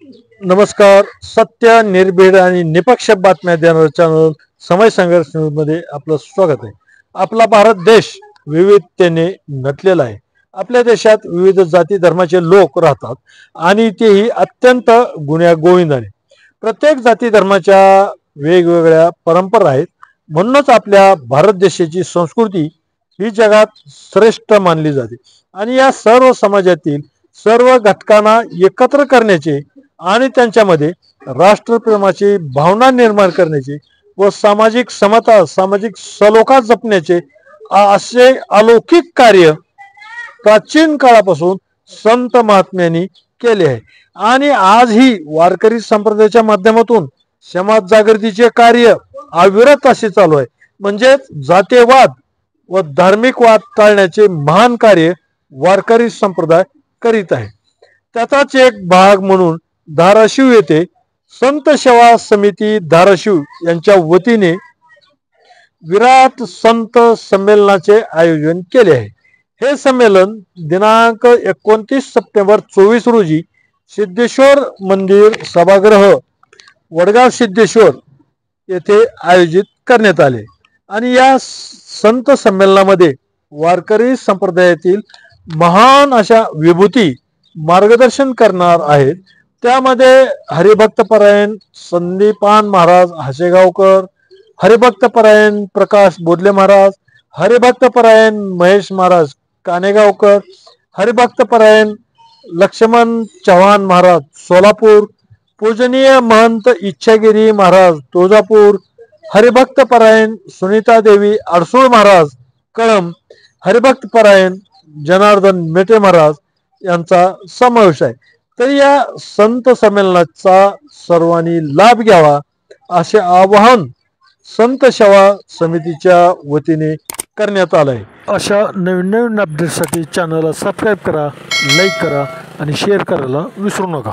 नमस्कार. सत्य, निर्भीड आणि निपक्ष बातम्या देणारं चॅनल समय संघर्ष न्यूजमध्ये आपलं स्वागत आहे. आपला भारत देश विविधतेने नटलेला आहे. आपल्या देशात विविध जाती धर्माचे लोक राहतात आणि तेही अत्यंत गुण्यागोविंदाने. प्रत्येक जाती धर्माच्या वेगवेगळ्या परंपरा आहेत. म्हणूनच आपल्या भारत देशाची संस्कृती ही जगात श्रेष्ठ मानली जाते आणि या सर्व समाजातील सर्व घटकांना एकत्र करण्याचे आणि त्यांच्यामध्ये राष्ट्रप्रेमाची भावना निर्माण करण्याचे व सामाजिक समता सामाजिक सलोखा जपण्याचे असे अलौकिक कार्य प्राचीन काळापासून संत महात्म्यांनी केले आहे. आणि आजही वारकरी संप्रदायाच्या माध्यमातून समाज जागृतीचे कार्य अविरत असे चालू आहे. म्हणजेच जातीयवाद व धार्मिक वाद टाळण्याचे महान कार्य वारकरी संप्रदाय करीत आहे. त्याचाच एक भाग म्हणून धाराशिव येथे संत सेवा समिती धाराशिव यांच्या वतीने विराट संत संमेलनाचे आयोजन केले आहे. हे संमेलन दिनांक 29 सप्टेंबर 24 रोजी सिद्धेश्वर मंदिर सभागृह वडगाव सिद्धेश्वर येथे आयोजित करण्यात आले. आणि या संत संमेलनामध्ये वारकरी संप्रदायातील महान अशा विभूती मार्गदर्शन करणार आहेत. त्यामध्ये हरिभक्तपरायण संदीपान महाराज हासेगावकर, हरिभक्तपरायण प्रकाश बोधले महाराज, हरिभक्तपरायण महेश महाराज कानेगावकर, हरिभक्तपरायण लक्ष्मण चव्हाण महाराज सोलापूर, पूजनीय महंत इच्छागिरी महाराज तुळजापूर, हरिभक्तपरायण सुनीता देवी अडसूळ महाराज कळंब, हरिभक्तपरायण जनार्दन मेटे महाराज यांचा समावेश आहे. तर या संत संमेलनाचा सर्वांनी लाभ घ्यावा असे आवाहन संत सेवा समितीच्या वतीने करण्यात आलं आहे. अशा नवीन नवीन अपडेटसाठी चॅनलला सबस्क्राईब करा, लाईक करा आणि शेअर करायला विसरू नका.